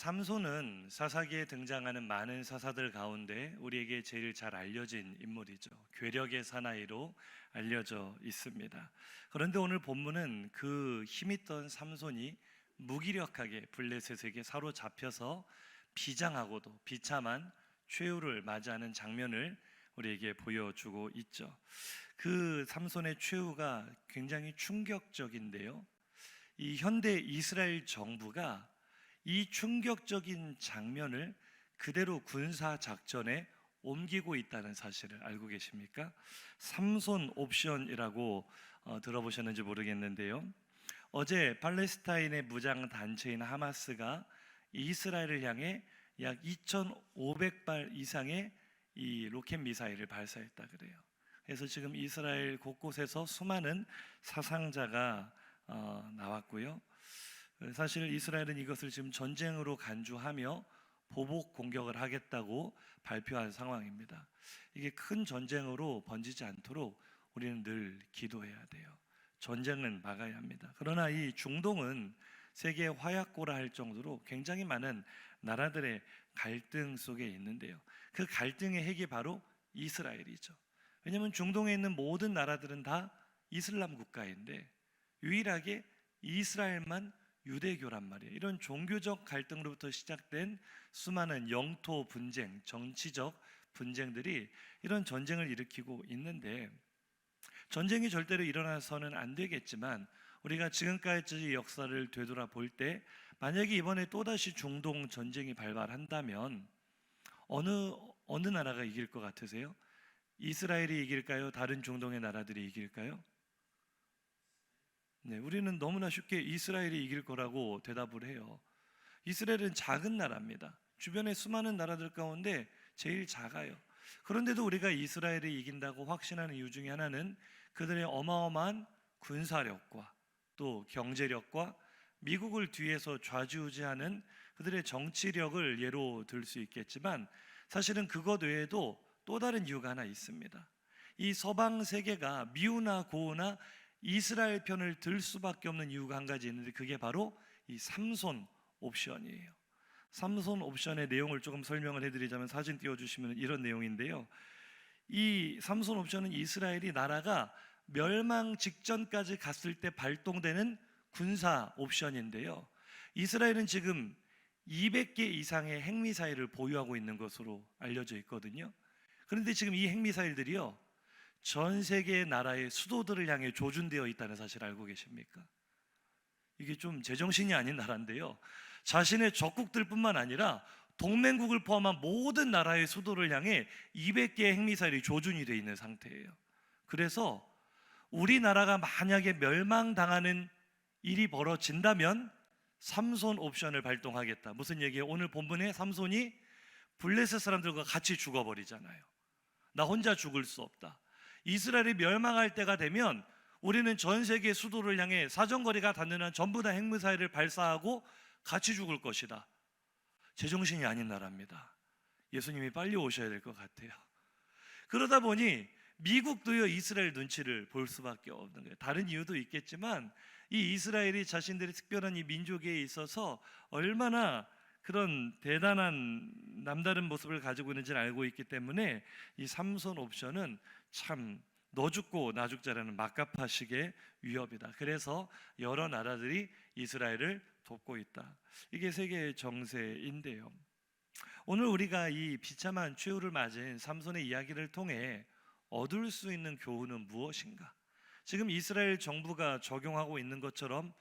삼손은 사사기에 등장하는 많은 사사들 가운데 우리에게 제일 잘 알려진 인물이죠. 괴력의 사나이로 알려져 있습니다. 그런데 오늘 본문은 그 힘있던 삼손이 무기력하게 블레셋에게 사로잡혀서 비장하고도 비참한 최후를 맞이하는 장면을 우리에게 보여주고 있죠. 그 삼손의 최후가 굉장히 충격적인데요. 이 현대 이스라엘 정부가 이 충격적인 장면을 그대로 군사 작전에 옮기고 있다는 사실을 알고 계십니까? 삼손 옵션이라고 들어보셨는지 모르겠는데요. 어제 팔레스타인의 무장 단체인 하마스가 이스라엘을 향해 약 2,500발 이상의 이 로켓 미사일을 발사했다 그래요. 그래서 지금 이스라엘 곳곳에서 수많은 사상자가 나왔고요. 사실 이스라엘은 이것을 지금 전쟁으로 간주하며 보복 공격을 하겠다고 발표한 상황입니다. 이게 큰 전쟁으로 번지지 않도록 우리는 늘 기도해야 돼요. 전쟁은 막아야 합니다. 그러나 이 중동은 세계 화약고라 할 정도로 굉장히 많은 나라들의 갈등 속에 있는데요. 그 갈등의 핵이 바로 이스라엘이죠. 왜냐하면 중동에 있는 모든 나라들은 다 이슬람 국가인데 유일하게 이스라엘만 유대교란 말이에요. 이런 종교적 갈등으로부터 시작된 수많은 영토 분쟁, 정치적 분쟁들이 이런 전쟁을 일으키고 있는데, 전쟁이 절대로 일어나서는 안 되겠지만 우리가 지금까지 역사를 되돌아볼 때 만약에 이번에 또다시 중동 전쟁이 발발한다면 어느 나라가 이길 것 같으세요? 이스라엘이 이길까요? 다른 중동의 나라들이 이길까요? 네, 우리는 너무나 쉽게 이스라엘이 이길 거라고 대답을 해요. 이스라엘은 작은 나라입니다. 주변의 수많은 나라들 가운데 제일 작아요. 그런데도 우리가 이스라엘이 이긴다고 확신하는 이유 중에 하나는 그들의 어마어마한 군사력과 또 경제력과 미국을 뒤에서 좌지우지하는 그들의 정치력을 예로 들 수 있겠지만, 사실은 그것 외에도 또 다른 이유가 하나 있습니다. 이 서방 세계가 미우나 고우나 이스라엘 편을 들 수밖에 없는 이유가 한 가지 있는데, 그게 바로 이 삼손 옵션이에요. 삼손 옵션의 내용을 조금 설명을 해드리자면, 사진 띄워주시면 이런 내용인데요. 이 삼손 옵션은 이스라엘이 나라가 멸망 직전까지 갔을 때 발동되는 군사 옵션인데요. 이스라엘은 지금 200개 이상의 핵미사일을 보유하고 있는 것으로 알려져 있거든요. 그런데 지금 이 핵미사일들이요, 전 세계의 나라의 수도들을 향해 조준되어 있다는 사실 알고 계십니까? 이게 좀 제정신이 아닌 나라인데요, 자신의 적국들뿐만 아니라 동맹국을 포함한 모든 나라의 수도를 향해 200개의 핵미사일이 조준이 되어 있는 상태예요. 그래서 우리나라가 만약에 멸망당하는 일이 벌어진다면 삼손 옵션을 발동하겠다. 무슨 얘기예요? 오늘 본문에 삼손이 블레셋 사람들과 같이 죽어버리잖아요. 나 혼자 죽을 수 없다. 이스라엘이 멸망할 때가 되면 우리는 전 세계 수도를 향해 사정거리가 닿는 한 전부 다 핵미사일을 발사하고 같이 죽을 것이다. 제정신이 아닌 나라입니다. 예수님이 빨리 오셔야 될 것 같아요. 그러다 보니 미국도요, 이스라엘 눈치를 볼 수밖에 없는 거예요. 다른 이유도 있겠지만 이 이스라엘이 자신들의 특별한 이 민족에 있어서 얼마나 그런 대단한 남다른 모습을 가지고 있는지를 알고 있기 때문에 이 삼손 옵션은 참 너 죽고 나 죽자라는 막가파식의 위협이다. 그래서 여러 나라들이 이스라엘을 돕고 있다. 이게 세계의 정세인데요. 오늘 우리가 이 비참한 최후를 맞은 삼손의 이야기를 통해 얻을 수 있는 교훈은 무엇인가? 지금 이스라엘 정부가 적용하고 있는 것처럼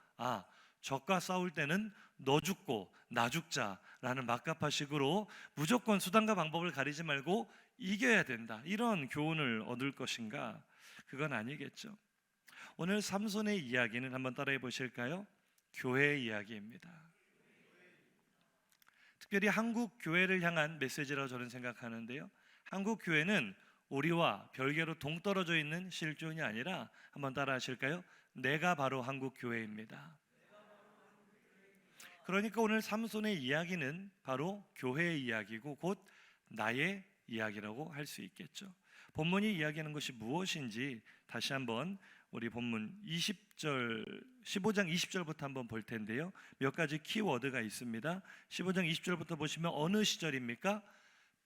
적과 싸울 때는 너 죽고 나 죽자라는 막가파식으로 무조건 수단과 방법을 가리지 말고 이겨야 된다, 이런 교훈을 얻을 것인가? 그건 아니겠죠. 오늘 삼손의 이야기는 한번 따라해 보실까요? 교회의 이야기입니다. 특별히 한국 교회를 향한 메시지라고 저는 생각하는데요, 한국 교회는 우리와 별개로 동떨어져 있는 실존이 아니라, 한번 따라 하실까요? 내가 바로 한국 교회입니다. 그러니까 오늘 삼손의 이야기는 바로 교회의 이야기고 곧 나의 이야기라고 할 수 있겠죠. 본문이 이야기하는 것이 무엇인지 다시 한번 우리 본문 15장 20절부터 한번 볼 텐데요. 몇 가지 키워드가 있습니다. 15장 20절부터 보시면 어느 시절입니까?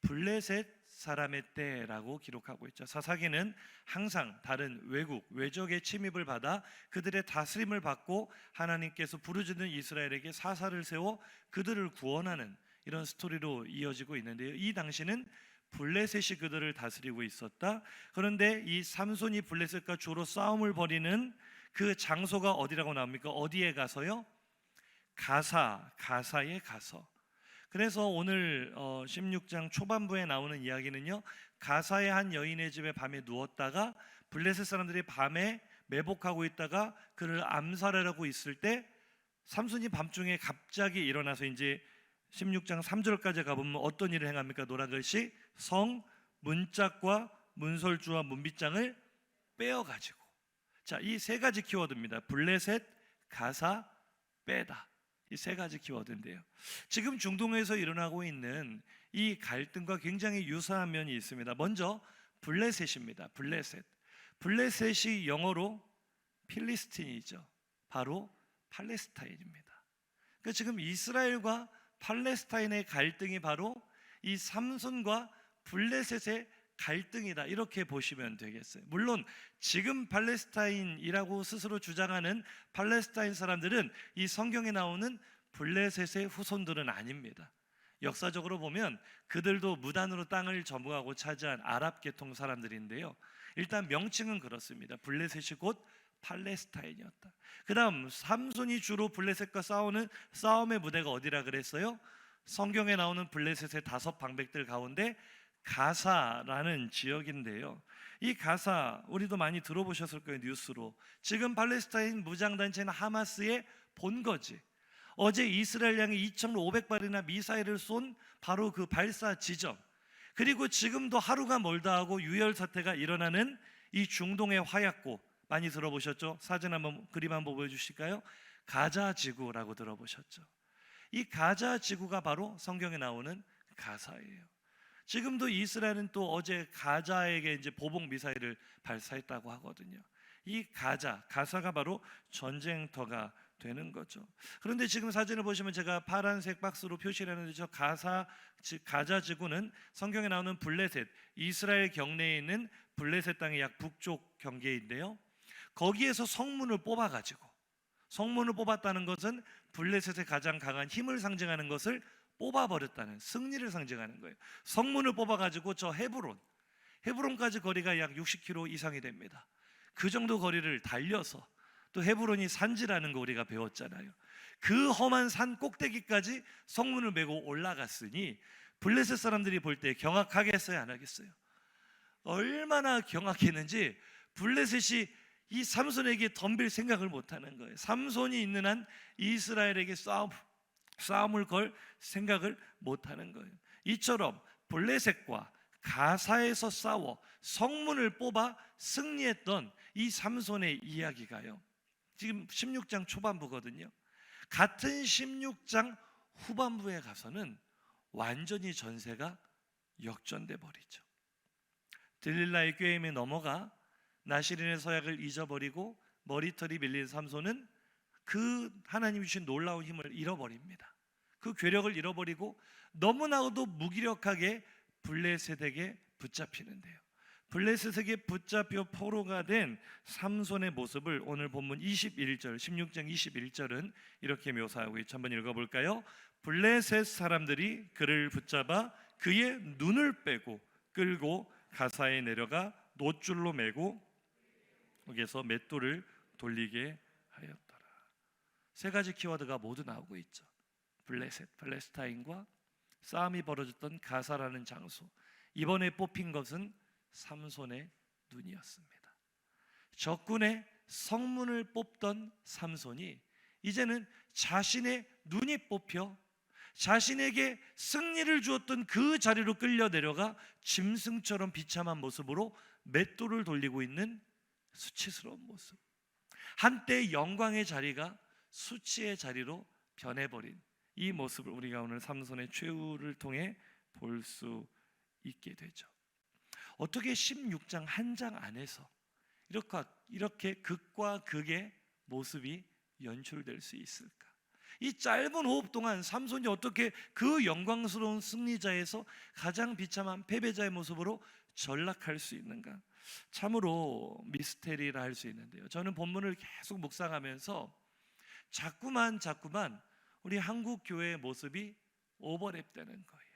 블레셋 사람의 때라고 기록하고 있죠. 사사기는 항상 다른 외적의 침입을 받아 그들의 다스림을 받고 하나님께서 부르짖는 이스라엘에게 사사를 세워 그들을 구원하는 이런 스토리로 이어지고 있는데요. 이 당시는 블레셋이 그들을 다스리고 있었다. 그런데 이 삼손이 블레셋과 주로 싸움을 벌이는 그 장소가 어디라고 나옵니까? 어디에 가서요? 가사에 가서. 그래서 오늘 16장 초반부에 나오는 이야기는요, 가사의 한 여인의 집에 밤에 누웠다가 블레셋 사람들이 밤에 매복하고 있다가 그를 암살하려고 있을 때 삼손이 밤중에 갑자기 일어나서 이제 16장 3절까지 가보면 어떤 일을 행합니까? 노란글씨 성 문짝과 문설주와 문빗장을 빼어가지고, 자, 이 세 가지 키워드입니다. 블레셋, 가사, 빼다. 이 세 가지 키워드인데요. 지금 중동에서 일어나고 있는 이 갈등과 굉장히 유사한 면이 있습니다. 먼저 블레셋입니다. 블레셋이 영어로 필리스틴이죠. 바로 팔레스타인입니다. 그러니까 지금 이스라엘과 팔레스타인의 갈등이 바로 이 삼손과 블레셋의 갈등이다, 이렇게 보시면 되겠어요. 물론 지금 팔레스타인이라고 스스로 주장하는 팔레스타인 사람들은 이 성경에 나오는 블레셋의 후손들은 아닙니다. 역사적으로 보면 그들도 무단으로 땅을 점거하고 차지한 아랍 계통 사람들인데요. 일단 명칭은 그렇습니다. 블레셋이 곧 팔레스타인이었다. 그 다음 삼손이 주로 블레셋과 싸우는 싸움의 무대가 어디라 그랬어요? 성경에 나오는 블레셋의 5 방백들 가운데 가사라는 지역인데요. 이 가사 우리도 많이 들어보셨을 거예요. 뉴스로. 지금 팔레스타인 무장단체인 하마스의 본거지. 어제 이스라엘 향해 2,500발이나 미사일을 쏜 바로 그 발사 지점, 그리고 지금도 하루가 멀다 하고 유혈 사태가 일어나는 이 중동의 화약고, 많이 들어보셨죠? 사진 한번, 그림 한번 보여주실까요? 가자 지구라고 들어보셨죠? 이 가자 지구가 바로 성경에 나오는 가사예요. 지금도 이스라엘은 또 어제 가자에게 이제 보복 미사일을 발사했다고 하거든요. 이 가사가 바로 전쟁터가 되는 거죠. 그런데 지금 사진을 보시면 제가 파란색 박스로 표시를 했는데 저 가자 지구는 성경에 나오는 블레셋, 이스라엘 경내에 있는 블레셋 땅의 약 북쪽 경계인데요. 거기에서 성문을 뽑았다는 것은 블레셋의 가장 강한 힘을 상징하는 것을 뽑아버렸다는, 승리를 상징하는 거예요. 성문을 뽑아가지고 저 헤브론까지 거리가 약 60km 이상이 됩니다. 그 정도 거리를 달려서, 또 헤브론이 산지라는 거 우리가 배웠잖아요. 그 험한 산 꼭대기까지 성문을 메고 올라갔으니 블레셋 사람들이 볼 때 경악하겠어요, 안 하겠어요? 얼마나 경악했는지 블레셋이 이 삼손에게 덤빌 생각을 못하는 거예요. 삼손이 있는 한 이스라엘에게 싸움을 걸 생각을 못하는 거예요. 이처럼 블레셋과 가사에서 싸워 성문을 뽑아 승리했던 이 삼손의 이야기가요, 지금 16장 초반부거든요. 같은 16장 후반부에 가서는 완전히 전세가 역전돼 버리죠. 들릴라의 꾀임에 넘어가 나시린의 서약을 잊어버리고 머리털이 밀린 삼손은 그 하나님이 주신 놀라운 힘을 잃어버립니다. 그 괴력을 잃어버리고 너무나도 무기력하게 블레셋에게 붙잡히는데요. 블레셋에게 붙잡혀 포로가 된 삼손의 모습을 오늘 본문 21절, 16장 21절은 이렇게 묘사하고 있죠. 한번 읽어볼까요? 블레셋 사람들이 그를 붙잡아 그의 눈을 빼고 끌고 가사에 내려가 놋줄로 매고 거기에서 맷돌을 돌리게 하였더라. 세 가지 키워드가 모두 나오고 있죠. 블레셋, 팔레스타인과 싸움이 벌어졌던 가사라는 장소. 이번에 뽑힌 것은 삼손의 눈이었습니다. 적군의 성문을 뽑던 삼손이 이제는 자신의 눈이 뽑혀 자신에게 승리를 주었던 그 자리로 끌려 내려가 짐승처럼 비참한 모습으로 맷돌을 돌리고 있는 수치스러운 모습. 한때 영광의 자리가 수치의 자리로 변해버린 이 모습을 우리가 오늘 삼손의 최후를 통해 볼 수 있게 되죠. 어떻게 16장 한 장 안에서 이렇게 극과 극의 모습이 연출될 수 있을까? 이 짧은 호흡 동안 삼손이 어떻게 그 영광스러운 승리자에서 가장 비참한 패배자의 모습으로 전락할 수 있는가? 참으로 미스테리라 할 수 있는데요, 저는 본문을 계속 묵상하면서 자꾸만 우리 한국 교회의 모습이 오버랩되는 거예요.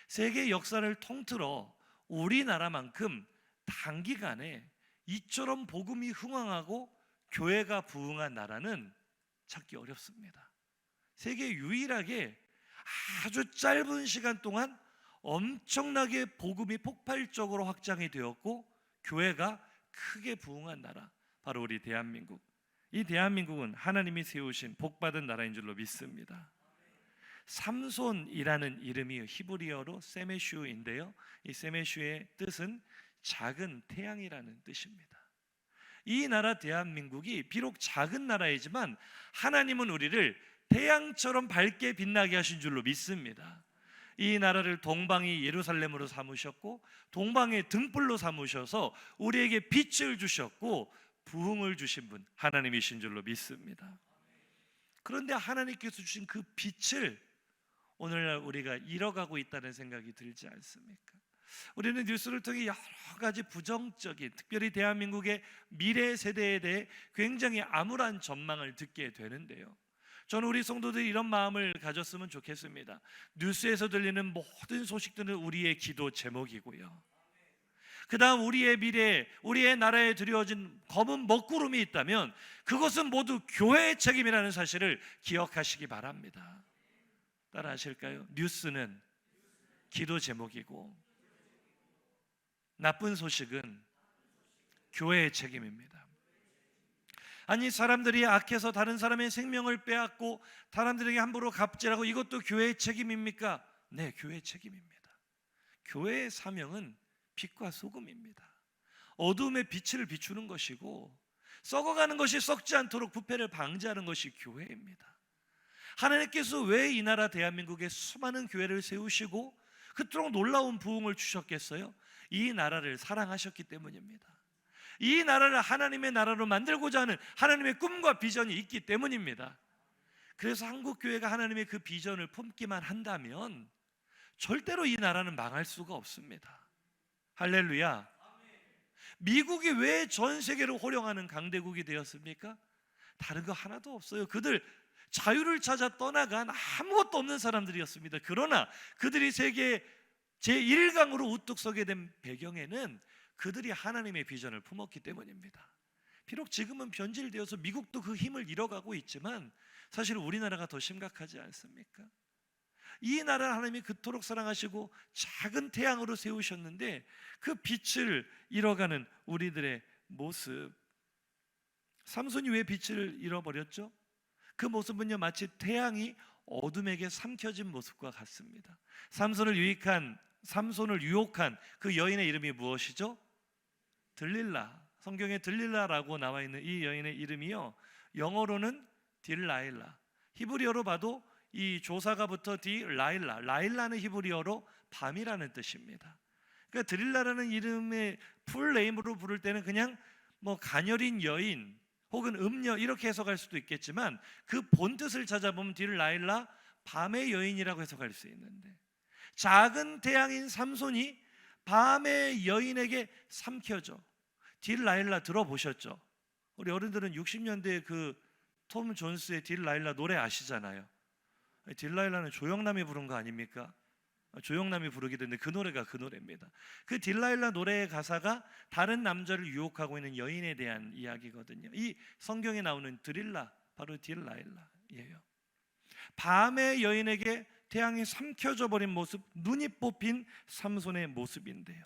세계 역사를 통틀어 우리나라만큼 단기간에 이처럼 복음이 흥황하고 교회가 부흥한 나라는 찾기 어렵습니다. 세계 유일하게 아주 짧은 시간 동안 엄청나게 복음이 폭발적으로 확장이 되었고 교회가 크게 부흥한 나라, 바로 우리 대한민국. 이 대한민국은 하나님이 세우신 복받은 나라인 줄로 믿습니다. 삼손이라는 이름이 히브리어로 세메슈인데요, 이 세메슈의 뜻은 작은 태양이라는 뜻입니다. 이 나라 대한민국이 비록 작은 나라이지만 하나님은 우리를 태양처럼 밝게 빛나게 하신 줄로 믿습니다. 이 나라를 동방이 예루살렘으로 삼으셨고 동방의 등불로 삼으셔서 우리에게 빛을 주셨고 부흥을 주신 분 하나님이신 줄로 믿습니다. 그런데 하나님께서 주신 그 빛을 오늘날 우리가 잃어가고 있다는 생각이 들지 않습니까? 우리는 뉴스를 통해 여러 가지 부정적인, 특별히 대한민국의 미래 세대에 대해 굉장히 암울한 전망을 듣게 되는데요, 저는 우리 성도들이 이런 마음을 가졌으면 좋겠습니다. 뉴스에서 들리는 모든 소식들은 우리의 기도 제목이고요, 그 다음 우리의 미래, 우리의 나라에 드려진 검은 먹구름이 있다면 그것은 모두 교회의 책임이라는 사실을 기억하시기 바랍니다. 따라 하실까요? 뉴스는 기도 제목이고 나쁜 소식은 교회의 책임입니다. 아니, 사람들이 악해서 다른 사람의 생명을 빼앗고 사람들에게 함부로 갑질하고 이것도 교회의 책임입니까? 네, 교회의 책임입니다. 교회의 사명은 빛과 소금입니다. 어둠의 빛을 비추는 것이고 썩어가는 것이 썩지 않도록 부패를 방지하는 것이 교회입니다. 하나님께서 왜 이 나라 대한민국에 수많은 교회를 세우시고 그토록 놀라운 부흥을 주셨겠어요? 이 나라를 사랑하셨기 때문입니다. 이 나라를 하나님의 나라로 만들고자 하는 하나님의 꿈과 비전이 있기 때문입니다. 그래서 한국교회가 하나님의 그 비전을 품기만 한다면 절대로 이 나라는 망할 수가 없습니다. 할렐루야. 미국이 왜 전 세계를 호령하는 강대국이 되었습니까? 다른 거 하나도 없어요. 그들 자유를 찾아 떠나간 아무것도 없는 사람들이었습니다. 그러나 그들이 세계 제1강으로 우뚝 서게 된 배경에는 그들이 하나님의 비전을 품었기 때문입니다. 비록 지금은 변질되어서 미국도 그 힘을 잃어가고 있지만 사실 우리나라가 더 심각하지 않습니까? 이 나라를 하나님이 그토록 사랑하시고 작은 태양으로 세우셨는데 그 빛을 잃어가는 우리들의 모습, 삼손이 왜 빛을 잃어버렸죠? 그 모습은요, 마치 태양이 어둠에게 삼켜진 모습과 같습니다. 삼손을 유혹한 그 여인의 이름이 무엇이죠? 들릴라. 성경에 들릴라라고 나와 있는 이 여인의 이름이요, 영어로는 딜라일라, 히브리어로 봐도 이 조사가 붙어 딜라일라, 라일라는 히브리어로 밤이라는 뜻입니다. 그러니까 들릴라라는 이름의 풀네임으로 부를 때는 그냥 뭐 가녀린 여인 혹은 음녀 이렇게 해석할 수도 있겠지만 그 본뜻을 찾아보면 딜라일라, 밤의 여인이라고 해석할 수 있는데, 작은 태양인 삼손이 밤의 여인에게 삼켜져. 딜라일라 들어보셨죠? 우리 어른들은 60년대 그 톰 존스의 딜라일라 노래 아시잖아요. 딜라일라는 조영남이 부른 거 아닙니까? 조영남이 부르기도 했는데 그 노래가 그 노래입니다. 그 딜라일라 노래의 가사가 다른 남자를 유혹하고 있는 여인에 대한 이야기거든요. 이 성경에 나오는 드릴라, 바로 딜라일라예요. 밤의 여인에게 태양이 삼켜져 버린 모습, 눈이 뽑힌 삼손의 모습인데요,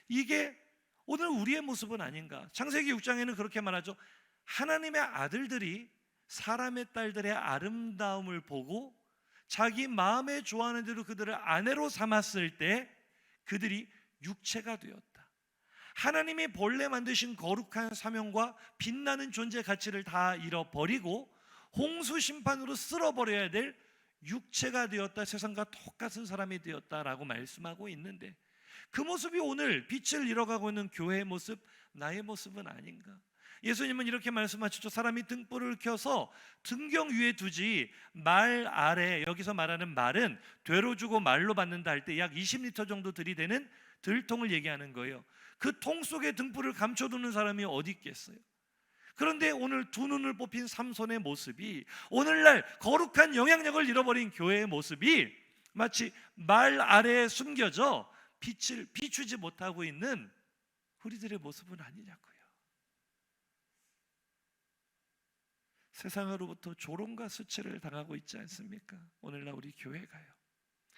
이게 오늘 우리의 모습은 아닌가? 창세기 6장에는 그렇게 말하죠. 하나님의 아들들이 사람의 딸들의 아름다움을 보고 자기 마음에 좋아하는 대로 그들을 아내로 삼았을 때 그들이 육체가 되었다. 하나님이 본래 만드신 거룩한 사명과 빛나는 존재 가치를 다 잃어버리고 홍수 심판으로 쓸어버려야 될 육체가 되었다, 세상과 똑같은 사람이 되었다라고 말씀하고 있는데, 그 모습이 오늘 빛을 잃어가고 있는 교회의 모습, 나의 모습은 아닌가? 예수님은 이렇게 말씀하셨죠. 사람이 등불을 켜서 등경 위에 두지 말 아래, 여기서 말하는 말은 되로 주고 말로 받는다 할 때 약 20리터 정도 들이대는 들통을 얘기하는 거예요. 그 통 속에 등불을 감춰두는 사람이 어디 있겠어요? 그런데 오늘 두 눈을 뽑힌 삼손의 모습이, 오늘날 거룩한 영향력을 잃어버린 교회의 모습이 마치 말 아래에 숨겨져 빛을 비추지 못하고 있는 우리들의 모습은 아니냐고요. 세상으로부터 조롱과 수치를 당하고 있지 않습니까? 오늘날 우리 교회가요.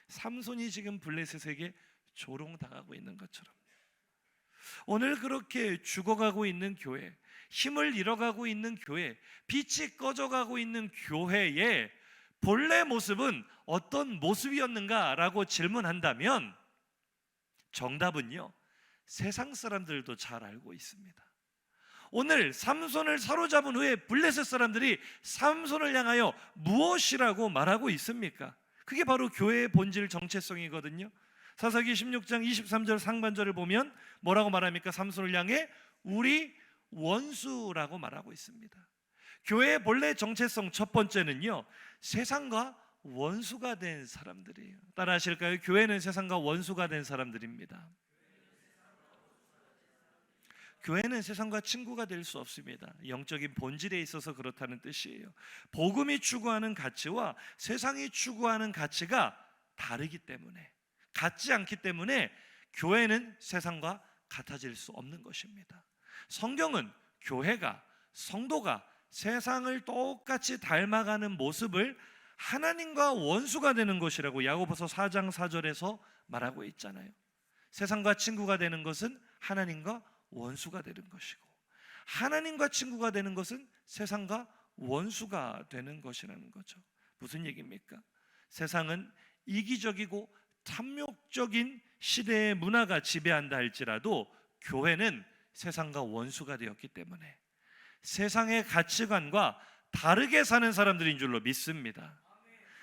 삼손이 지금 블레셋에게 조롱당하고 있는 것처럼 오늘 그렇게 죽어가고 있는 교회, 힘을 잃어가고 있는 교회, 빛이 꺼져가고 있는 교회의 본래 모습은 어떤 모습이었는가라고 질문한다면 정답은요, 세상 사람들도 잘 알고 있습니다. 오늘 삼손을 사로잡은 후에 블레셋 사람들이 삼손을 향하여 무엇이라고 말하고 있습니까? 그게 바로 교회의 본질 정체성이거든요. 사사기 16장 23절 상반절을 보면 뭐라고 말합니까? 삼손을 향해 우리 원수라고 말하고 있습니다. 교회의 본래 정체성 첫 번째는요, 세상과 원수가 된 사람들이에요. 따라 하실까요? 교회는 세상과 원수가 된 사람들입니다. 교회는 세상과 친구가 될 수 없습니다. 영적인 본질에 있어서 그렇다는 뜻이에요. 복음이 추구하는 가치와 세상이 추구하는 가치가 다르기 때문에, 같지 않기 때문에 교회는 세상과 같아질 수 없는 것입니다. 성경은 교회가, 성도가 세상을 똑같이 닮아가는 모습을 하나님과 원수가 되는 것이라고 야고보서 4장 4절에서 말하고 있잖아요. 세상과 친구가 되는 것은 하나님과 원수가 되는 것이고, 하나님과 친구가 되는 것은 세상과 원수가 되는 것이라는 거죠. 무슨 얘기입니까? 세상은 이기적이고 탐욕적인 시대의 문화가 지배한다 할지라도 교회는 세상과 원수가 되었기 때문에 세상의 가치관과 다르게 사는 사람들인 줄로 믿습니다.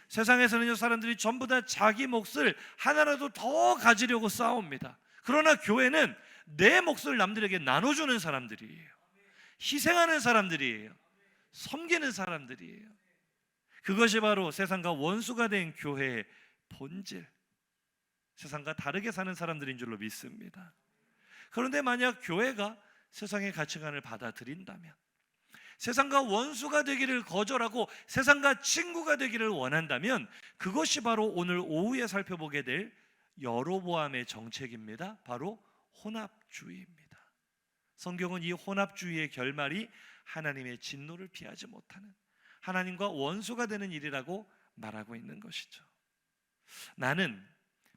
세상에서는 사람들이 전부 다 자기 몫을 하나라도 더 가지려고 싸웁니다. 그러나 교회는 내 몫을 남들에게 나눠주는 사람들이에요. 희생하는 사람들이에요. 섬기는 사람들이에요. 그것이 바로 세상과 원수가 된 교회의 본질, 세상과 다르게 사는 사람들인 줄로 믿습니다. 그런데 만약 교회가 세상의 가치관을 받아들인다면, 세상과 원수가 되기를 거절하고 세상과 친구가 되기를 원한다면, 그것이 바로 오늘 오후에 살펴보게 될 여로보암의 정책입니다. 바로 혼합주의입니다. 성경은 이 혼합주의의 결말이 하나님의 진노를 피하지 못하는, 하나님과 원수가 되는 일이라고 말하고 있는 것이죠. 나는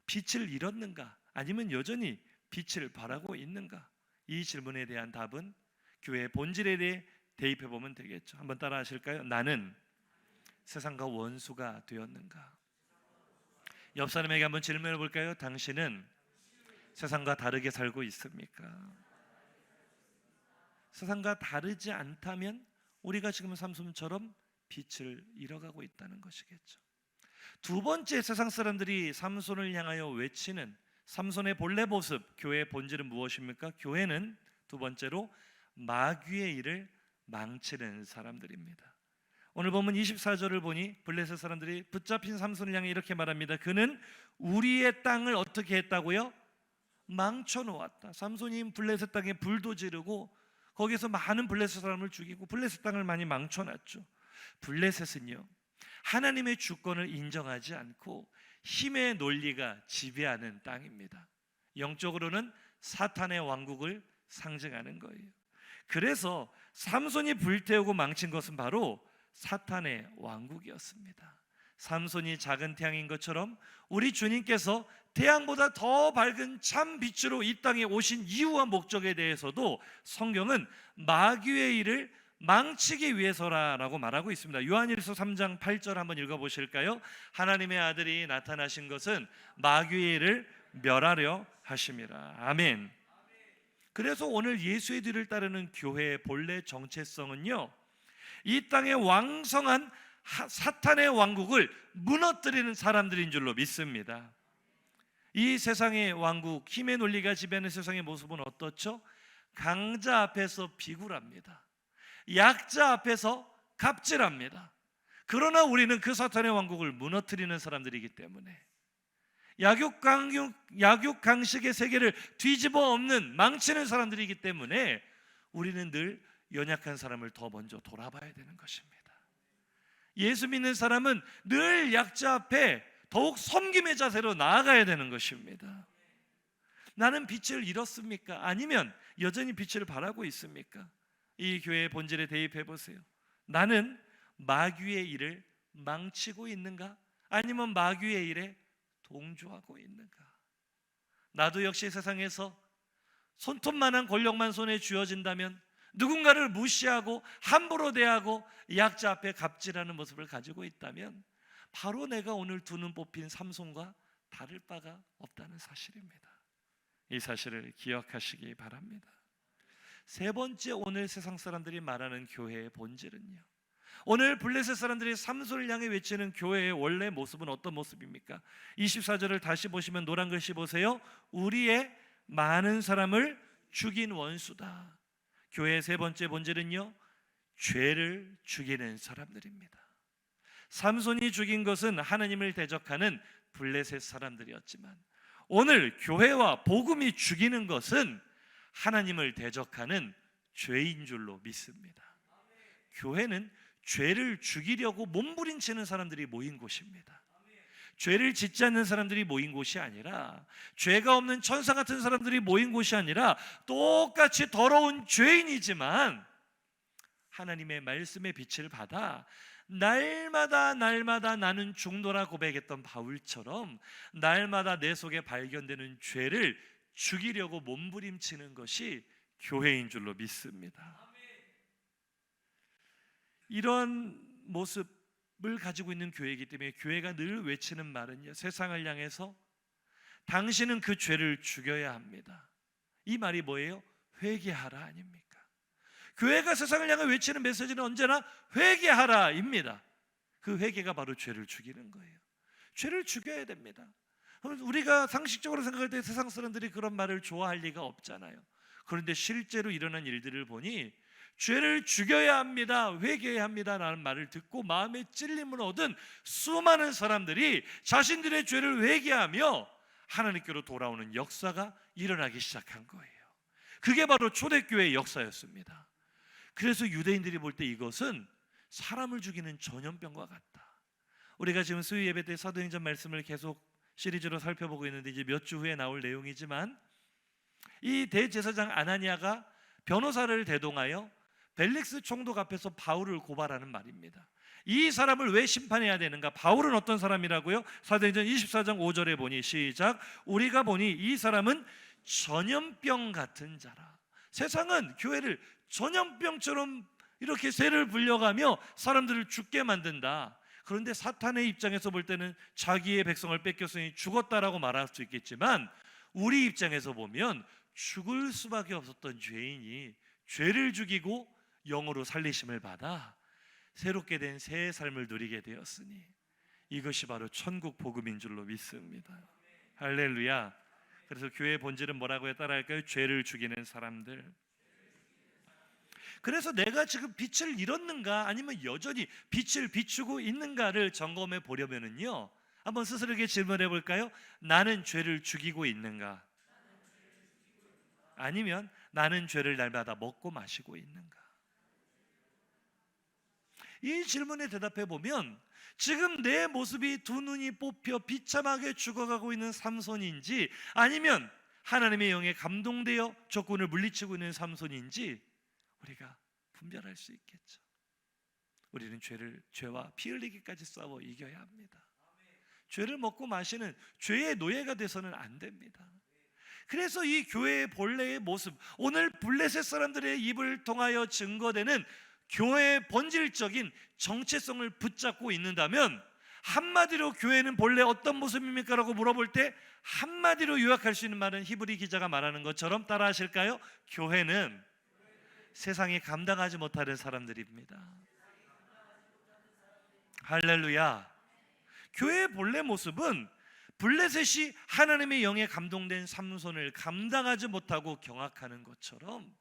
빛을 잃었는가? 아니면 여전히 빛을 바라고 있는가? 이 질문에 대한 답은 교회의 본질에 대해 대입해 보면 되겠죠. 한번 따라 하실까요? 나는 세상과 원수가 되었는가? 옆 사람에게 한번 질문해 볼까요? 당신은 세상과 다르게 살고 있습니까? 세상과 다르지 않다면 우리가 지금 삼손처럼 빛을 잃어가고 있다는 것이겠죠. 두 번째, 세상 사람들이 삼손을 향하여 외치는 삼손의 본래 모습, 교회의 본질은 무엇입니까? 교회는 두 번째로 마귀의 일을 망치는 사람들입니다. 오늘 보면 24절을 보니 블레셋 사람들이 붙잡힌 삼손을 향해 이렇게 말합니다. 그는 우리의 땅을 어떻게 했다고요? 망쳐놓았다. 삼손이 블레셋 땅에 불도 지르고 거기서 많은 블레셋 사람을 죽이고 블레셋 땅을 많이 망쳐놨죠. 블레셋은요, 하나님의 주권을 인정하지 않고 힘의 논리가 지배하는 땅입니다. 영적으로는 사탄의 왕국을 상징하는 거예요. 그래서 삼손이 불태우고 망친 것은 바로 사탄의 왕국이었습니다. 삼손이 작은 태양인 것처럼 우리 주님께서 태양보다 더 밝은 참 빛으로 이 땅에 오신 이유와 목적에 대해서도 성경은 마귀의 일을 망치기 위해서라고 말하고 있습니다. 요한일서 3장 8절 한번 읽어보실까요? 하나님의 아들이 나타나신 것은 마귀의 일을 멸하려 하심이라. 아멘. 그래서 오늘 예수의 뒤를 따르는 교회의 본래 정체성은요, 이 땅의 왕성한 사탄의 왕국을 무너뜨리는 사람들인 줄로 믿습니다. 이 세상의 왕국, 힘의 논리가 지배하는 세상의 모습은 어떻죠? 강자 앞에서 비굴합니다. 약자 앞에서 갑질합니다. 그러나 우리는 그 사탄의 왕국을 무너뜨리는 사람들이기 때문에 약육강식의 세계를 뒤집어 엎는 망치는 사람들이기 때문에 우리는 늘 연약한 사람을 더 먼저 돌아봐야 되는 것입니다. 예수 믿는 사람은 늘 약자 앞에 더욱 섬김의 자세로 나아가야 되는 것입니다. 나는 빛을 잃었습니까? 아니면 여전히 빛을 바라고 있습니까? 이 교회의 본질에 대입해 보세요. 나는 마귀의 일을 망치고 있는가? 아니면 마귀의 일에 동조하고 있는가? 나도 역시 세상에서 손톱만한 권력만 손에 쥐어진다면 누군가를 무시하고 함부로 대하고 약자 앞에 갑질하는 모습을 가지고 있다면 바로 내가 오늘 두 눈 뽑힌 삼손과 다를 바가 없다는 사실입니다. 이 사실을 기억하시기 바랍니다. 세 번째, 오늘 세상 사람들이 말하는 교회의 본질은요, 오늘 블레셋 사람들이 삼손을 향해 외치는 교회의 원래 모습은 어떤 모습입니까? 24절을 다시 보시면 노란 글씨 보세요. 우리의 많은 사람을 죽인 원수다. 교회의 세 번째 본질은요, 죄를 죽이는 사람들입니다. 삼손이 죽인 것은 하나님을 대적하는 블레셋 사람들이었지만 오늘 교회와 복음이 죽이는 것은 하나님을 대적하는 죄인 줄로 믿습니다. 교회는 죄를 죽이려고 몸부림치는 사람들이 모인 곳입니다. 죄를 짓지 않는 사람들이 모인 곳이 아니라, 죄가 없는 천사 같은 사람들이 모인 곳이 아니라, 똑같이 더러운 죄인이지만 하나님의 말씀의 빛을 받아 날마다 나는 중도라 고백했던 바울처럼 날마다 내 속에 발견되는 죄를 죽이려고 몸부림치는 것이 교회인 줄로 믿습니다. 이런 모습을 가지고 있는 교회이기 때문에 교회가 늘 외치는 말은요, 세상을 향해서 당신은 그 죄를 죽여야 합니다. 이 말이 뭐예요? 회개하라 아닙니까? 교회가 세상을 향해 외치는 메시지는 언제나 회개하라입니다. 그 회개가 바로 죄를 죽이는 거예요. 죄를 죽여야 됩니다. 우리가 상식적으로 생각할 때 세상 사람들이 그런 말을 좋아할 리가 없잖아요. 그런데 실제로 일어난 일들을 보니 죄를 죽여야 합니다, 회개해야 합니다라는 말을 듣고 마음의 찔림을 얻은 수많은 사람들이 자신들의 죄를 회개하며 하나님께로 돌아오는 역사가 일어나기 시작한 거예요. 그게 바로 초대교회의 역사였습니다. 그래서 유대인들이 볼 때 이것은 사람을 죽이는 전염병과 같다. 우리가 지금 수요 예배 때 사도행전 말씀을 계속 시리즈로 살펴보고 있는데 이제 몇 주 후에 나올 내용이지만, 이 대제사장 아나니아가 변호사를 대동하여 벨릭스 총독 앞에서 바울을 고발하는 말입니다. 이 사람을 왜 심판해야 되는가? 바울은 어떤 사람이라고요? 사도행전 24장 5절에 보니, 시작, 우리가 보니 이 사람은 전염병 같은 자라. 세상은 교회를 전염병처럼 이렇게 세를 불려가며 사람들을 죽게 만든다. 그런데 사탄의 입장에서 볼 때는 자기의 백성을 뺏겼으니 죽었다라고 말할 수 있겠지만, 우리 입장에서 보면 죽을 수밖에 없었던 죄인이 죄를 죽이고 영으로 살리심을 받아 새롭게 된 새 삶을 누리게 되었으니 이것이 바로 천국 복음인 줄로 믿습니다. 할렐루야. 그래서 교회의 본질은 뭐라고 따라할까요? 죄를 죽이는 사람들. 그래서 내가 지금 빛을 잃었는가 아니면 여전히 빛을 비추고 있는가를 점검해 보려면은요, 한번 스스로에게 질문해 볼까요? 나는 죄를 죽이고 있는가? 아니면 나는 죄를 날마다 먹고 마시고 있는가? 이 질문에 대답해 보면 지금 내 모습이 두 눈이 뽑혀 비참하게 죽어가고 있는 삼손인지, 아니면 하나님의 영에 감동되어 적군을 물리치고 있는 삼손인지 우리가 분별할 수 있겠죠. 우리는 죄와 피 흘리기까지 싸워 이겨야 합니다. 죄를 먹고 마시는 죄의 노예가 돼서는 안 됩니다. 그래서 이 교회의 본래의 모습, 오늘 블레셋 사람들의 입을 통하여 증거되는 교회의 본질적인 정체성을 붙잡고 있는다면, 한마디로 교회는 본래 어떤 모습입니까? 라고 물어볼 때 한마디로 요약할 수 있는 말은 히브리 기자가 말하는 것처럼 따라 하실까요? 교회는 세상이 감당하지 못하는 사람들입니다. 할렐루야. 교회의 본래 모습은 블레셋이 하나님의 영에 감동된 삼손을 감당하지 못하고 경악하는 것처럼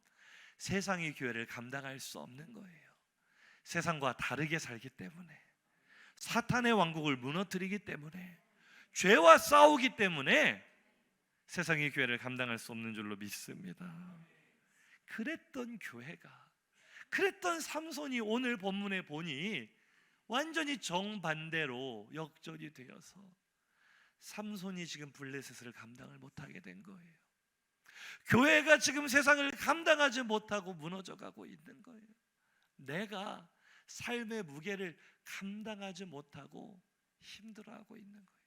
세상의 교회를 감당할 수 없는 거예요. 세상과 다르게 살기 때문에, 사탄의 왕국을 무너뜨리기 때문에, 죄와 싸우기 때문에 세상의 교회를 감당할 수 없는 줄로 믿습니다. 그랬던 교회가, 그랬던 삼손이 오늘 본문에 보니 완전히 정반대로 역전이 되어서 삼손이 지금 블레셋을 감당을 못하게 된 거예요. 교회가 지금 세상을 감당하지 못하고 무너져가고 있는 거예요. 내가 삶의 무게를 감당하지 못하고 힘들어하고 있는 거예요.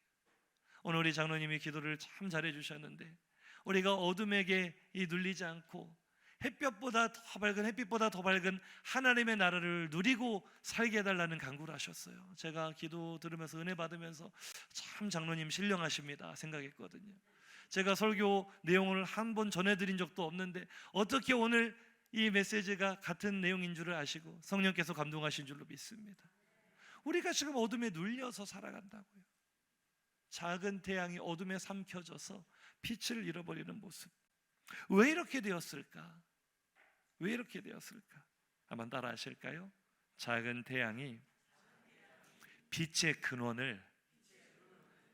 오늘 우리 장로님이 기도를 참 잘해 주셨는데, 우리가 어둠에게 눌리지 않고 햇볕보다 더 밝은 하나님의 나라를 누리고 살게 해달라는 간구를 하셨어요. 제가 기도 들으면서 은혜 받으면서 참 장로님 신령하십니다 생각했거든요. 제가 설교 내용을 한 번 전해드린 적도 없는데 어떻게 오늘 이 메시지가 같은 내용인 줄을 아시고 성령께서 감동하신 줄로 믿습니다. 우리가 지금 어둠에 눌려서 살아간다고요. 작은 태양이 어둠에 삼켜져서 빛을 잃어버리는 모습. 왜 이렇게 되었을까? 왜 이렇게 되었을까? 한번 따라 하실까요? 작은 태양이 빛의 근원을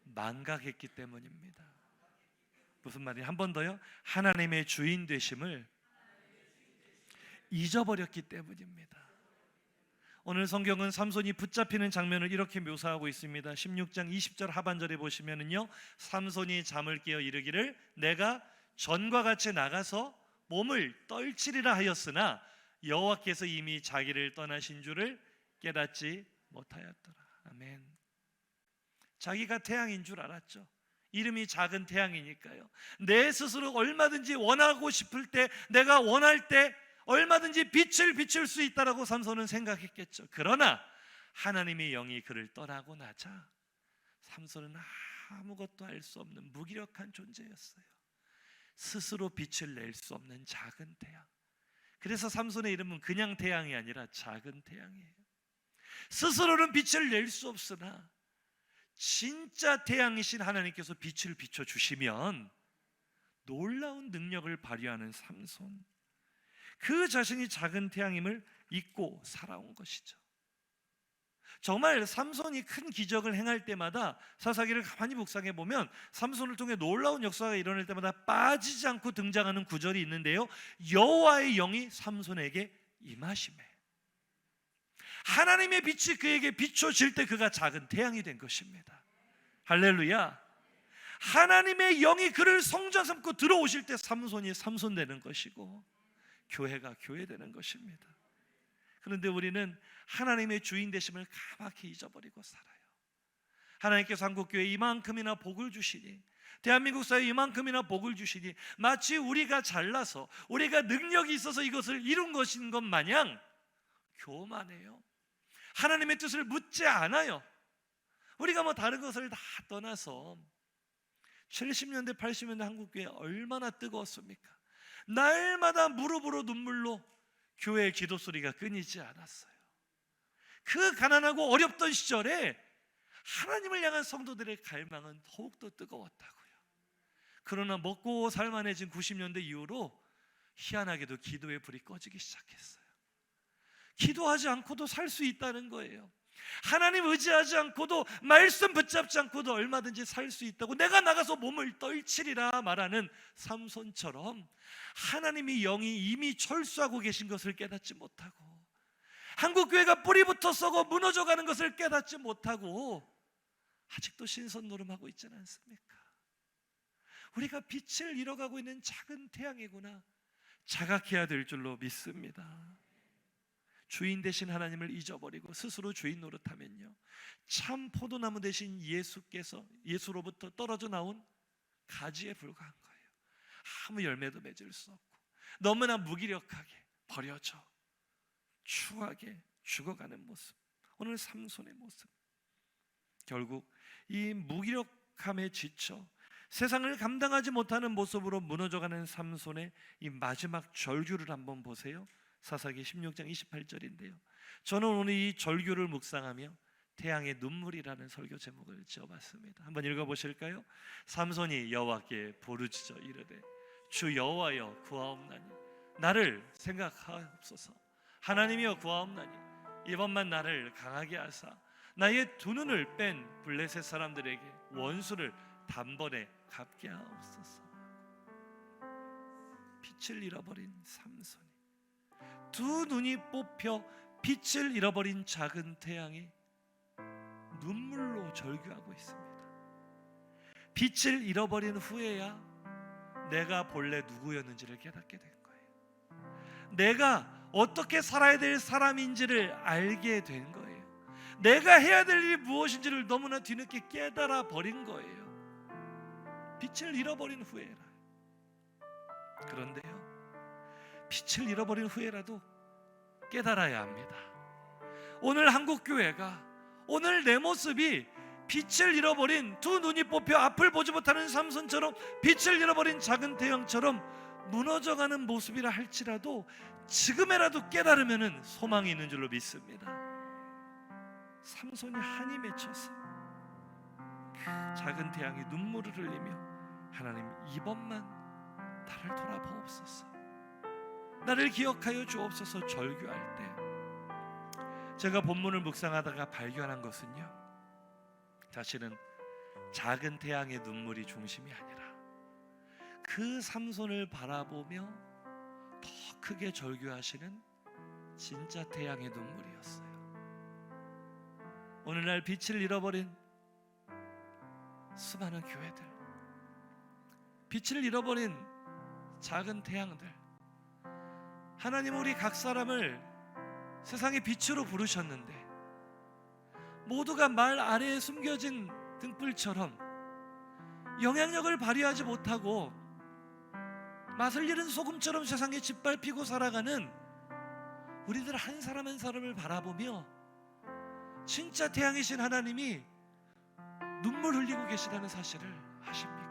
망각했기 때문입니다. 무슨 말이에요? 한 번 더요. 하나님의 주인 되심을 잊어버렸기 때문입니다. 오늘 성경은 삼손이 붙잡히는 장면을 이렇게 묘사하고 있습니다. 16장 20절 하반절에 보시면은요, 삼손이 잠을 깨어 이르기를 내가 전과 같이 나가서 몸을 떨치리라 하였으나 여호와께서 이미 자기를 떠나신 줄을 깨닫지 못하였더라. 아멘. 자기가 태양인 줄 알았죠. 이름이 작은 태양이니까요. 내 스스로 얼마든지 원하고 싶을 때, 내가 원할 때 얼마든지 빛을 비출 수 있다라고 삼손은 생각했겠죠. 그러나 하나님의 영이 그를 떠나고 나자 삼손은 아무것도 할 수 없는 무기력한 존재였어요. 스스로 빛을 낼 수 없는 작은 태양. 그래서 삼손의 이름은 그냥 태양이 아니라 작은 태양이에요. 스스로는 빛을 낼 수 없으나 진짜 태양이신 하나님께서 빛을 비춰주시면 놀라운 능력을 발휘하는 삼손, 그 자신이 작은 태양임을 잊고 살아온 것이죠. 정말 삼손이 큰 기적을 행할 때마다 사사기를 가만히 묵상해 보면 삼손을 통해 놀라운 역사가 일어날 때마다 빠지지 않고 등장하는 구절이 있는데요, 여호와의 영이 삼손에게 임하시매, 하나님의 빛이 그에게 비춰질 때 그가 작은 태양이 된 것입니다. 할렐루야. 하나님의 영이 그를 성전 삼고 들어오실 때 삼손이 삼손 되는 것이고 교회가 교회 되는 것입니다. 그런데 우리는 하나님의 주인 되심을 까맣게 잊어버리고 살아요. 하나님께서 한국교회에 이만큼이나 복을 주시니, 대한민국 사회에 이만큼이나 복을 주시니 마치 우리가 잘나서 우리가 능력이 있어서 이것을 이룬 것인 것 마냥 교만해요. 하나님의 뜻을 묻지 않아요. 우리가 뭐 다른 것을 다 떠나서 70년대 80년대 한국교회 얼마나 뜨거웠습니까? 날마다 무릎으로 눈물로 교회의 기도 소리가 끊이지 않았어요. 그 가난하고 어렵던 시절에 하나님을 향한 성도들의 갈망은 더욱더 뜨거웠다고요. 그러나 먹고 살만해진 90년대 이후로 희한하게도 기도의 불이 꺼지기 시작했어요. 기도하지 않고도 살 수 있다는 거예요. 하나님 의지하지 않고도, 말씀 붙잡지 않고도 얼마든지 살 수 있다고, 내가 나가서 몸을 떨치리라 말하는 삼손처럼 하나님의 영이 이미 철수하고 계신 것을 깨닫지 못하고, 한국교회가 뿌리부터 썩어 무너져가는 것을 깨닫지 못하고 아직도 신선노름하고 있지는 않습니까? 우리가 빛을 잃어가고 있는 작은 태양이구나 자각해야 될 줄로 믿습니다. 주인 되신 하나님을 잊어버리고 스스로 주인 노릇하면요, 참 포도나무 대신 예수로부터 떨어져 나온 가지에 불과한 거예요. 아무 열매도 맺을 수 없고 너무나 무기력하게 버려져 추하게 죽어가는 모습, 오늘 삼손의 모습. 결국 이 무기력함에 지쳐 세상을 감당하지 못하는 모습으로 무너져가는 삼손의 이 마지막 절규를 한번 보세요. 사사기 16장 28절인데요. 저는 오늘 이 절규를 묵상하며 태양의 눈물이라는 설교 제목을 지어봤습니다. 한번 읽어보실까요? 삼손이 여호와께 부르짖어 이르되 주 여호와여 구하옵나니 나를 생각하옵소서. 하나님이여 구하옵나니 이번만 나를 강하게 하사 나의 두 눈을 뺀 블레셋 사람들에게 원수를 단번에 갚게 하옵소서. 빛을 잃어버린 삼손이, 두 눈이 뽑혀 빛을 잃어버린 작은 태양이 눈물로 절규하고 있습니다. 빛을 잃어버린 후에야 내가 본래 누구였는지를 깨닫게 된 거예요. 내가 어떻게 살아야 될 사람인지를 알게 된 거예요. 내가 해야 될 일이 무엇인지를 너무나 뒤늦게 깨달아 버린 거예요. 빛을 잃어버린 후에라. 그런데요, 빛을 잃어버린 후에라도 깨달아야 합니다. 오늘 한국교회가, 오늘 내 모습이 빛을 잃어버린, 두 눈이 뽑혀 앞을 보지 못하는 삼손처럼, 빛을 잃어버린 작은 태양처럼 무너져가는 모습이라 할지라도 지금이라도 깨달으면 소망이 있는 줄로 믿습니다. 삼손이 한이 맺혀서 그 작은 태양이 눈물을 흘리며 하나님 이번만 나를 돌아보옵소서, 나를 기억하여 주옵소서 절규할 때 제가 본문을 묵상하다가 발견한 것은요, 사실은 작은 태양의 눈물이 중심이 아니라 그 삼손을 바라보며 더 크게 절규하시는 진짜 태양의 눈물이었어요. 오늘날 빛을 잃어버린 수많은 교회들, 빛을 잃어버린 작은 태양들, 하나님은 우리 각 사람을 세상의 빛으로 부르셨는데 모두가 말 아래에 숨겨진 등불처럼 영향력을 발휘하지 못하고 맛을 잃은 소금처럼 세상에 짓밟히고 살아가는 우리들 한 사람 한 사람을 바라보며 진짜 태양이신 하나님이 눈물 흘리고 계시다는 사실을 아십니까?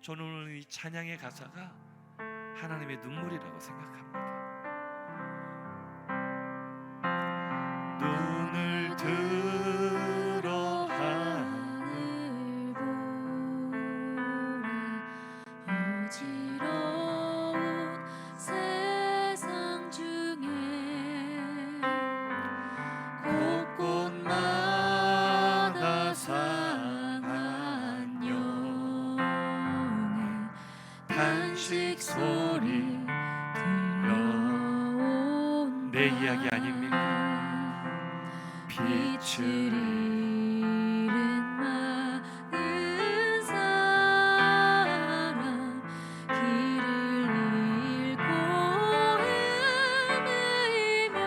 저는 오늘 이 찬양의 가사가 하나님의 눈물이라고 생각합니다. 눈을 들어 하늘 보라, 어지러운 세상 중에 곳곳마다 상한 영의 탄식 소리 들려온 내 이야기 아닙니까? 빛을 잃은 많은 사람, 길을 잃고 헤매이며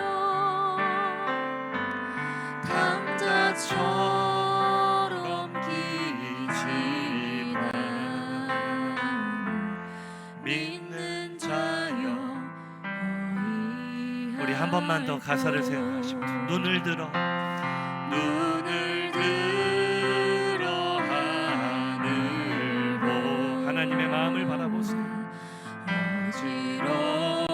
강자처럼 기지만 믿는 자여. 우리 한 번만 더 가사를 생각하십시오. 눈을 들어 하늘 보, 하나님의 마음을 바라보세요. 어지러운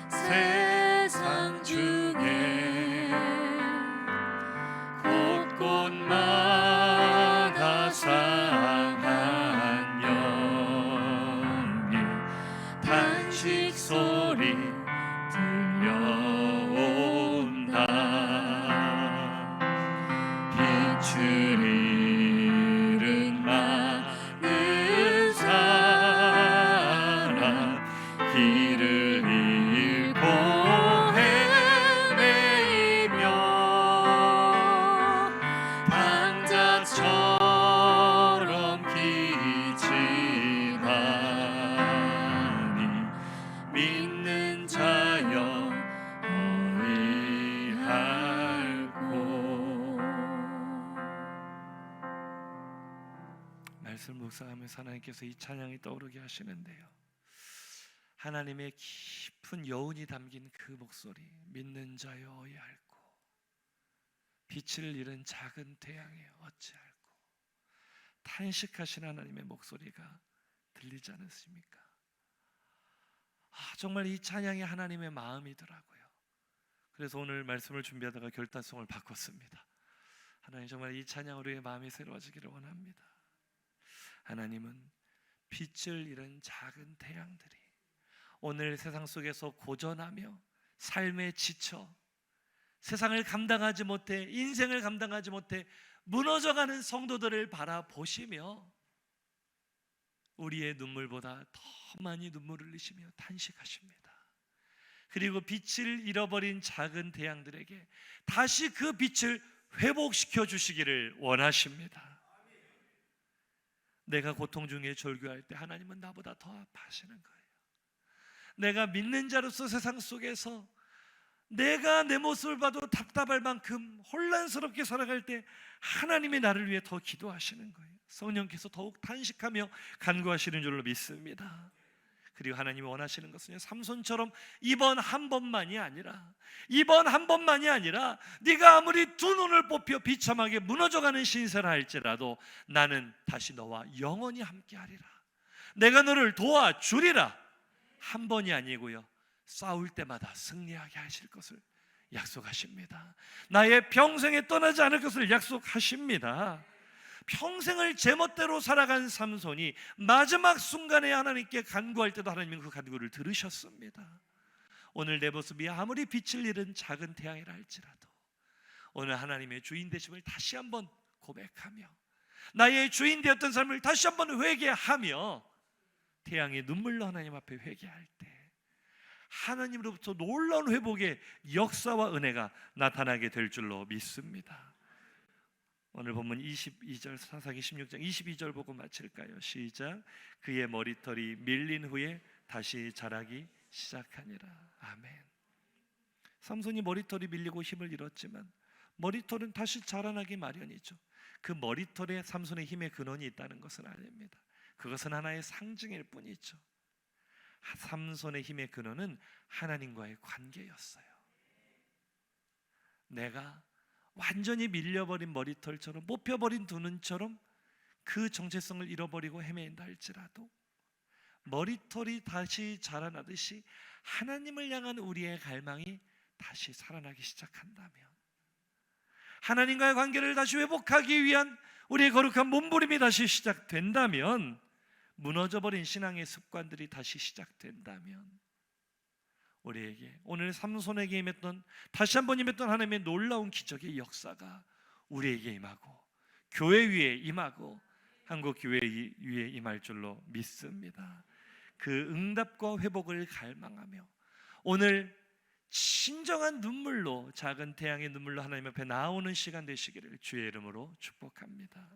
세상 중에 곳곳마다 상한 영의 탄식 소리 들려온다. 빛을 잃은 많은 사람, 길을 잃고 헤매이며 방자처럼 기지하니 믿는 자여 말씀 묵상하면서 하나님께서 이 찬양이 떠오르게 하시는데요, 하나님의 깊은 여운이 담긴 그 목소리, 믿는 자여 어찌할꼬, 빛을 잃은 작은 태양에 어찌할꼬, 탄식하신 하나님의 목소리가 들리지 않으십니까? 정말 이 찬양이 하나님의 마음이더라고요. 그래서 오늘 말씀을 준비하다가 결단성을 바꿨습니다. 하나님, 정말 이 찬양으로의 마음이 새로워지기를 원합니다. 하나님은 빛을 잃은 작은 태양들이 오늘 세상 속에서 고전하며 삶에 지쳐 세상을 감당하지 못해 인생을 감당하지 못해 무너져가는 성도들을 바라보시며 우리의 눈물보다 더 많이 눈물을 흘리시며 탄식하십니다. 그리고 빛을 잃어버린 작은 태양들에게 다시 그 빛을 회복시켜 주시기를 원하십니다. 내가 고통 중에 절규할 때 하나님은 나보다 더 아파하시는 거예요. 내가 믿는 자로서 세상 속에서 내가 내 모습을 봐도 답답할 만큼 혼란스럽게 살아갈 때 하나님이 나를 위해 더 기도하시는 거예요. 성령께서 더욱 탄식하며 간구하시는 줄로 믿습니다. 그리고 하나님이 원하시는 것은요, 삼손처럼 이번 한 번만이 아니라 네가 아무리 두 눈을 뽑혀 비참하게 무너져가는 신세라 할지라도 나는 다시 너와 영원히 함께하리라. 내가 너를 도와주리라. 한 번이 아니고요, 싸울 때마다 승리하게 하실 것을 약속하십니다. 나의 평생에 떠나지 않을 것을 약속하십니다. 평생을 제멋대로 살아간 삼손이 마지막 순간에 하나님께 간구할 때도 하나님은 그 간구를 들으셨습니다. 오늘 내 모습이 아무리 빛을 잃은 작은 태양이라 할지라도 오늘 하나님의 주인 되심을 다시 한번 고백하며 나의 주인 되었던 삶을 다시 한번 회개하며 태양의 눈물로 하나님 앞에 회개할 때 하나님으로부터 놀라운 회복의 역사와 은혜가 나타나게 될 줄로 믿습니다. 오늘 본문 22절, 사사기 16장 22절 보고 마칠까요? 시작. 그의 머리털이 밀린 후에 다시 자라기 시작하니라. 아멘. 삼손이 머리털이 밀리고 힘을 잃었지만 머리털은 다시 자라나기 마련이죠. 그 머리털에 삼손의 힘의 근원이 있다는 것은 아닙니다. 그것은 하나의 상징일 뿐이죠. 삼손의 힘의 근원은 하나님과의 관계였어요. 내가 완전히 밀려버린 머리털처럼 뽑혀버린 두 눈처럼 그 정체성을 잃어버리고 헤맨다 할지라도 머리털이 다시 자라나듯이 하나님을 향한 우리의 갈망이 다시 살아나기 시작한다면, 하나님과의 관계를 다시 회복하기 위한 우리의 거룩한 몸부림이 다시 시작된다면, 무너져버린 신앙의 습관들이 다시 시작된다면 우리에게 오늘 삼손에게 임했던, 다시 한번 임했던 하나님의 놀라운 기적의 역사가 우리에게 임하고 교회 위에 임하고 한국 교회 위에 임할 줄로 믿습니다. 그 응답과 회복을 갈망하며 오늘 진정한 눈물로, 작은 태양의 눈물로 하나님 앞에 나오는 시간 되시기를 주의 이름으로 축복합니다.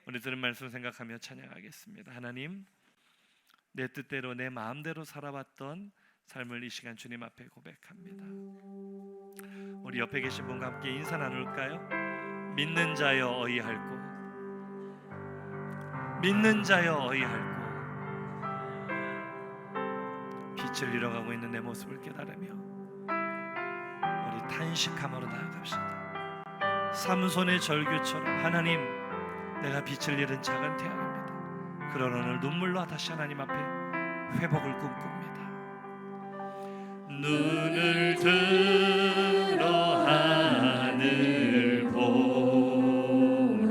오늘 들은 말씀 생각하며 찬양하겠습니다. 하나님, 내 뜻대로 내 마음대로 살아왔던 삶을 이 시간 주님 앞에 고백합니다. 우리 옆에 계신 분과 함께 인사 나눌까요? 믿는 자여 어이할 곳, 믿는 자여 어이할 곳. 빛을 잃어가고 있는 내 모습을 깨달으며 우리 탄식함으로 나아갑시다. 삼손의 절규처럼 하나님, 내가 빛을 잃은 작은 태양입니다. 그러나 오늘 눈물로 다시 하나님 앞에 회복을 꿈꿉니다. 눈을 들어 하늘 보라.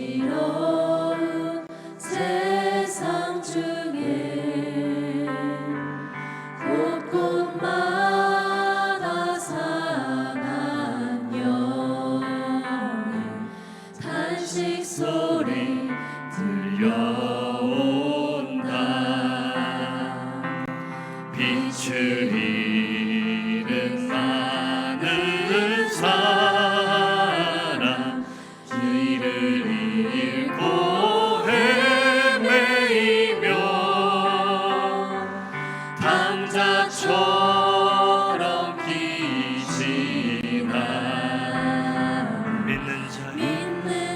어지러운 세상 중에 곳곳마다 상한 영의 탄식 소리 들려온다. 빛을 잃은 많은 사람, 길을 잃고 헤매이며 당자처럼 기진한 믿는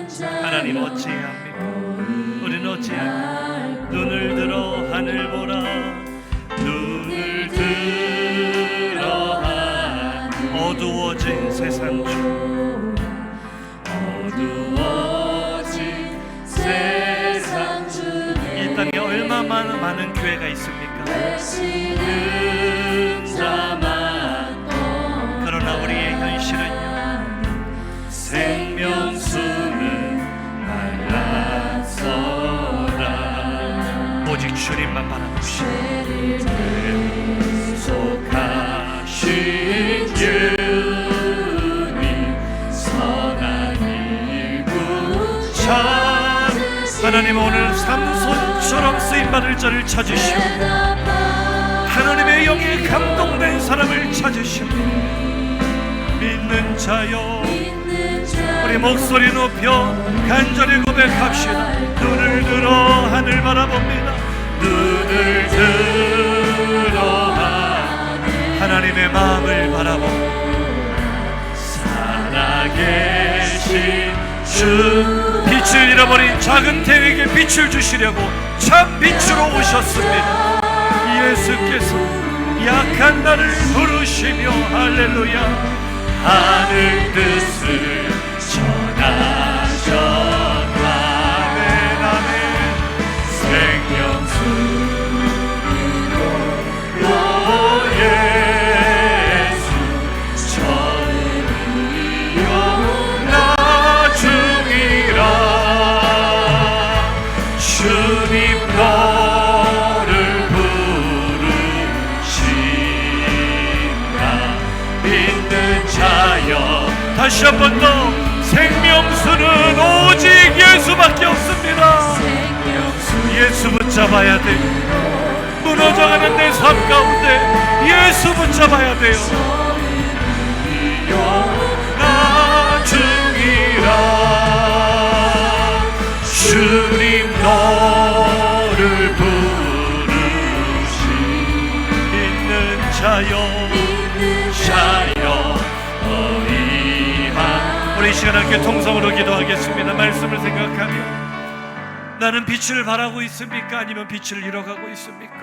자, 하나님 어찌합니까? 우리는 어찌합니까? 눈을 들어 하늘 보라. 눈을 들어 하늘, 어두워진 세상 중, 어두워진 세상 중에 이 땅에 얼마나 많은 교회가 있습니까? 외치는 자만 그러나 우리의 현실은요, 생명수는 말랐어라. 오직 주님만 바라봅시다. 죄를 하나님 오늘 삼손처럼 쓰임받을 자를 찾으시오. 하나님의 영에 감동된 사람을 찾으시오. 믿는 자여, 우리 목소리 높여 간절히 고백합시다. 눈을 들어 하늘 바라봅니다. 눈을 들어 하나님의 마음을 바라봅니다. 살아계신 주, 빛을 잃어버린 작은 태에게 빛을 주시려고 참 빛으로 오셨습니다. 예수께서 약한 나를 부르시며 할렐루야 하늘 뜻을 전하셨다. 아멘 아멘. 생명수로 오 예수 전이요 나중이라 주님 너를 부르신다. 믿는 자여 다시 한 번 더, 생명수는 오직 예수밖에 없습니다. 예수 붙잡아야 돼. 무너져가는 내 삶 가운데 예수 붙잡아야 돼요. 나중이라 주님 너를 부르시 믿는 자여 어리한 우리 이 시간 함께 통성으로 기도하겠습니다. 말씀을 생각하며 나는 빛을 바라고 있습니까? 아니면 빛을 잃어가고 있습니까?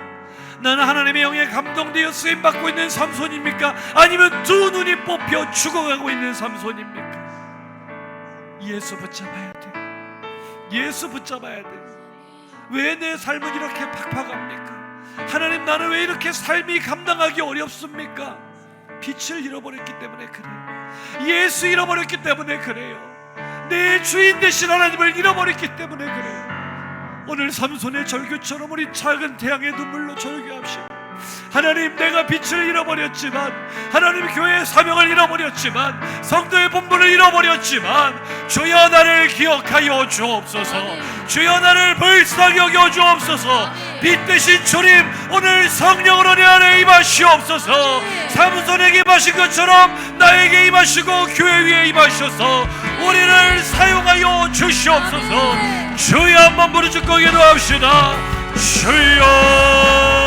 나는 하나님의 영에 감동되어 쓰임받고 있는 삼손입니까? 아니면 두 눈이 뽑혀 죽어가고 있는 삼손입니까? 예수 붙잡아야 돼. 예수 붙잡아야 돼. 왜 내 삶은 이렇게 팍팍합니까? 하나님, 나는 왜 이렇게 삶이 감당하기 어렵습니까? 빛을 잃어버렸기 때문에 그래요. 예수 잃어버렸기 때문에 그래요. 내 주인 되신 하나님을 잃어버렸기 때문에 그래요. 오늘 삼손의 절규처럼 우리 작은 태양의 눈물로 절규합시다. 하나님, 내가 빛을 잃어버렸지만, 하나님 교회의 사명을 잃어버렸지만, 성도의 본분을 잃어버렸지만, 주여 나를 기억하여 주옵소서. 주여 나를 불쌍히 여겨 주옵소서. 빛 대신 주님, 오늘 성령으로 내 안에 임하시옵소서. 삼손에게 임하신 것처럼 나에게 임하시고 교회 위에 임하셔서 우리를 사용하여 주시옵소서. 주여 한번 부르짖고 기도합시다. 주여